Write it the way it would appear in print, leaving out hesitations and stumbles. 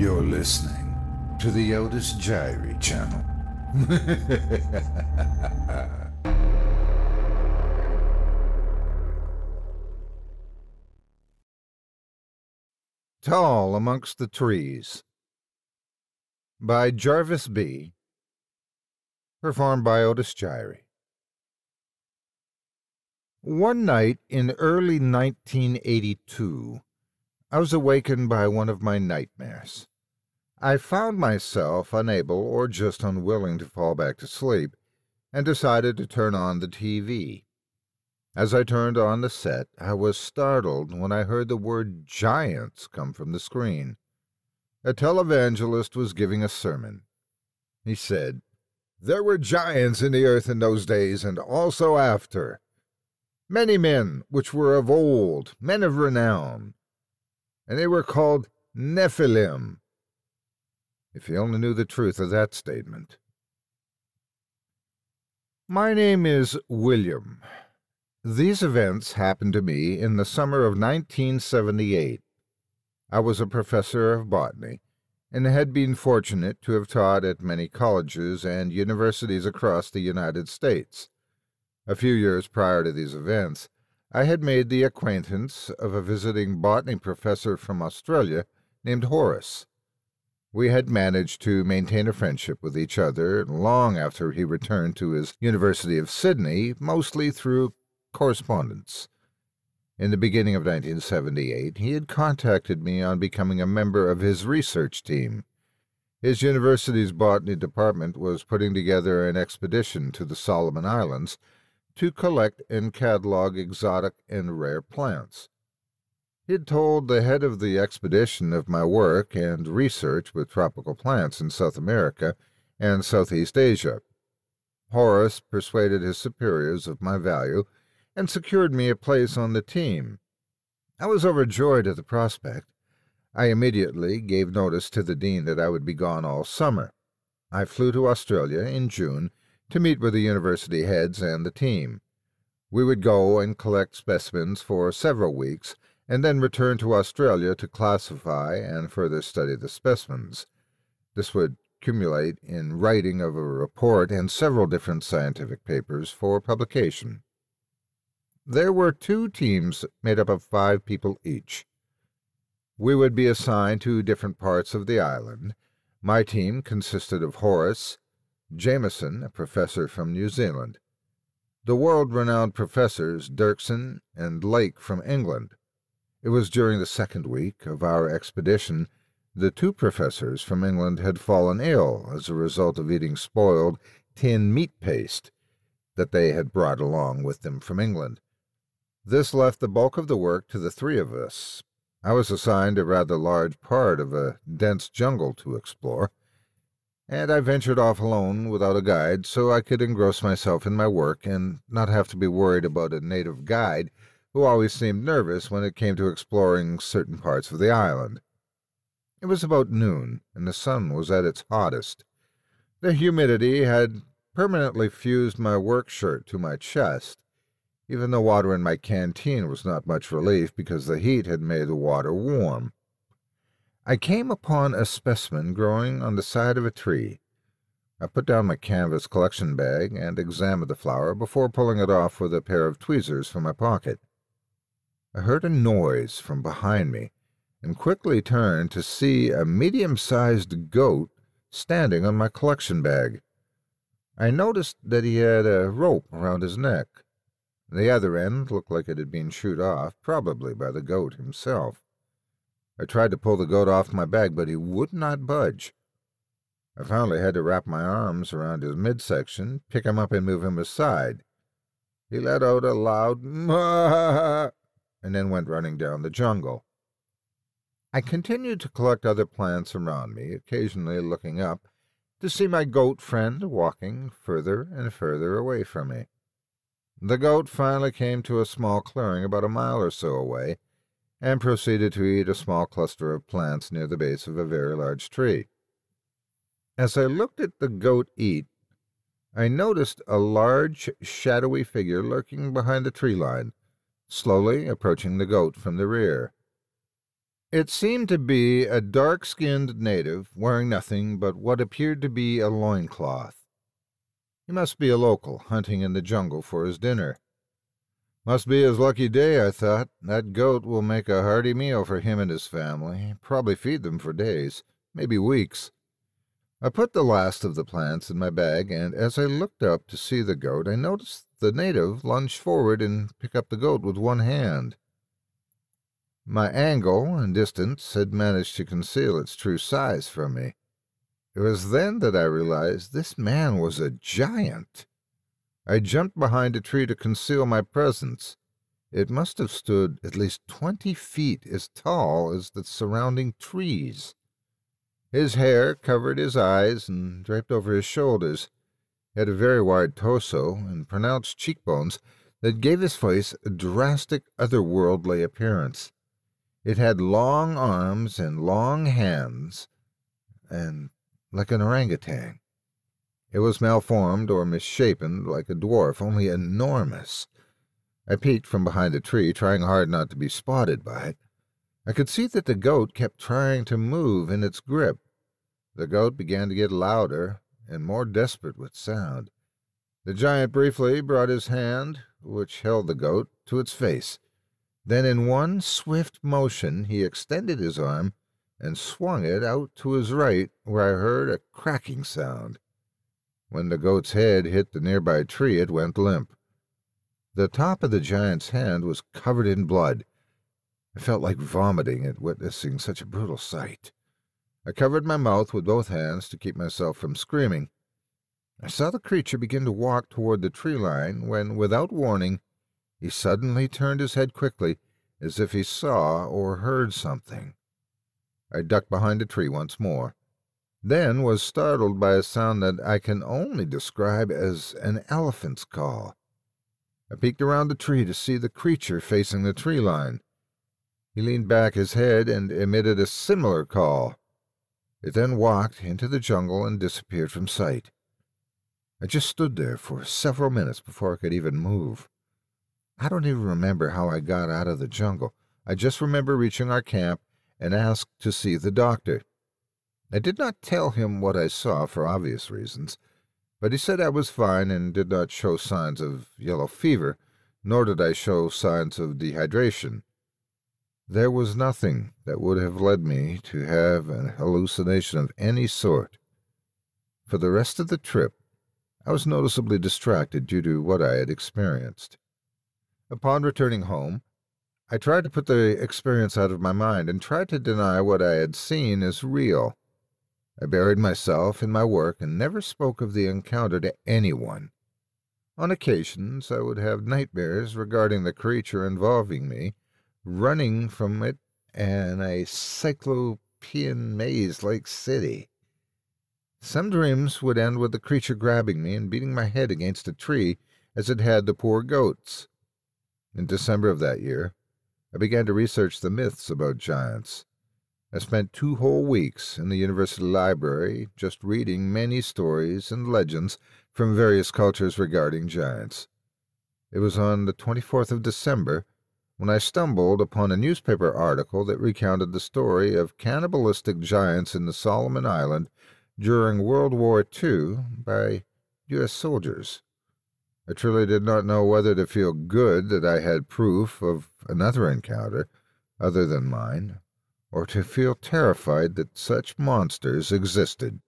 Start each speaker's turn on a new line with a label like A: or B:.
A: You're listening to the Otis Jiry channel. Tall Amongst the Trees by Jarvis B. Performed by Otis Jiry. One night in early 1982, I was awakened by one of my nightmares. I found myself unable or just unwilling to fall back to sleep, and decided to turn on the TV. As I turned on the set, I was startled when I heard the word giants come from the screen. A televangelist was giving a sermon. He said, "There were giants in the earth in those days, and also after. Many men which were of old, men of renown, and they were called Nephilim." If you only knew the truth of that statement. My name is William. These events happened to me in the summer of 1978. I was a professor of botany, and had been fortunate to have taught at many colleges and universities across the United States. A few years prior to these events, I had made the acquaintance of a visiting botany professor from Australia named Horace. We had managed to maintain a friendship with each other long after he returned to his University of Sydney, mostly through correspondence. In the beginning of 1978, he had contacted me on becoming a member of his research team. His university's botany department was putting together an expedition to the Solomon Islands to collect and catalog exotic and rare plants. He had told the head of the expedition of my work and research with tropical plants in South America and Southeast Asia. Horace persuaded his superiors of my value and secured me a place on the team. I was overjoyed at the prospect. I immediately gave notice to the dean that I would be gone all summer. I flew to Australia in June to meet with the university heads and the team. We would go and collect specimens for several weeks, and then return to Australia to classify and further study the specimens. This would culminate in writing of a report and several different scientific papers for publication. There were 2 teams made up of 5 people each. We would be assigned to different parts of the island. My team consisted of Horace, Jameson, a professor from New Zealand, the world-renowned professors Dirksen and Lake from England. It was during the second week of our expedition the 2 professors from England had fallen ill as a result of eating spoiled tin meat paste that they had brought along with them from England. This left the bulk of the work to the 3 of us. I was assigned a rather large part of a dense jungle to explore, and I ventured off alone without a guide so I could engross myself in my work and not have to be worried about a native guide who always seemed nervous when it came to exploring certain parts of the island. It was about noon, and the sun was at its hottest. The humidity had permanently fused my work shirt to my chest. Even the water in my canteen was not much relief because the heat had made the water warm. I came upon a specimen growing on the side of a tree. I put down my canvas collection bag and examined the flower before pulling it off with a pair of tweezers from my pocket. I heard a noise from behind me and quickly turned to see a medium-sized goat standing on my collection bag. I noticed that he had a rope around his neck. The other end looked like it had been chewed off, probably by the goat himself. I tried to pull the goat off my bag, but he would not budge. I finally had to wrap my arms around his midsection, pick him up, and move him aside. He let out a loud "Maa!" and then went running down the jungle. I continued to collect other plants around me, occasionally looking up to see my goat friend walking further and further away from me. The goat finally came to a small clearing about a mile or so away, and proceeded to eat a small cluster of plants near the base of a very large tree. As I looked at the goat eat, I noticed a large, shadowy figure lurking behind the tree line, slowly approaching the goat from the rear. It seemed to be a dark-skinned native wearing nothing but what appeared to be a loincloth. He must be a local, hunting in the jungle for his dinner. Must be his lucky day, I thought. That goat will make a hearty meal for him and his family. Probably feed them for days, maybe weeks. I put the last of the plants in my bag, and as I looked up to see the goat, I noticed the native lunge forward and pick up the goat with one hand. My angle and distance had managed to conceal its true size from me. It was then that I realized this man was a giant. I jumped behind a tree to conceal my presence. It must have stood at least 20 feet as tall as the surrounding trees. His hair covered his eyes and draped over his shoulders. He had a very wide torso and pronounced cheekbones that gave his face a drastic, otherworldly appearance. It had long arms and long hands, and like an orangutan. It was malformed or misshapen like a dwarf, only enormous. I peeked from behind a tree, trying hard not to be spotted by it. I could see that the goat kept trying to move in its grip. The goat began to get louder and more desperate with sound. The giant briefly brought his hand, which held the goat, to its face. Then in one swift motion he extended his arm and swung it out to his right, where I heard a cracking sound. When the goat's head hit the nearby tree, it went limp. The top of the giant's hand was covered in blood. I felt like vomiting at witnessing such a brutal sight. I covered my mouth with both hands to keep myself from screaming. I saw the creature begin to walk toward the tree line when, without warning, he suddenly turned his head quickly, as if he saw or heard something. I ducked behind a tree once more, then was startled by a sound that I can only describe as an elephant's call. I peeked around the tree to see the creature facing the tree line. He leaned back his head and emitted a similar call. It then walked into the jungle and disappeared from sight. I just stood there for several minutes before I could even move. I don't even remember how I got out of the jungle. I just remember reaching our camp and asked to see the doctor. I did not tell him what I saw for obvious reasons, but he said I was fine and did not show signs of yellow fever, nor did I show signs of dehydration. There was nothing that would have led me to have an hallucination of any sort. For the rest of the trip, I was noticeably distracted due to what I had experienced. Upon returning home, I tried to put the experience out of my mind and tried to deny what I had seen as real. I buried myself in my work and never spoke of the encounter to anyone. On occasions, I would have nightmares regarding the creature involving me, running from it in a cyclopean maze-like city. Some dreams would end with the creature grabbing me and beating my head against a tree as it had the poor goats. In December of that year, I began to research the myths about giants. I spent 2 whole weeks in the university library just reading many stories and legends from various cultures regarding giants. It was on the 24th of December when I stumbled upon a newspaper article that recounted the story of cannibalistic giants in the Solomon Island during World War II by U.S. soldiers. I truly did not know whether to feel good that I had proof of another encounter other than mine, or to feel terrified that such monsters existed.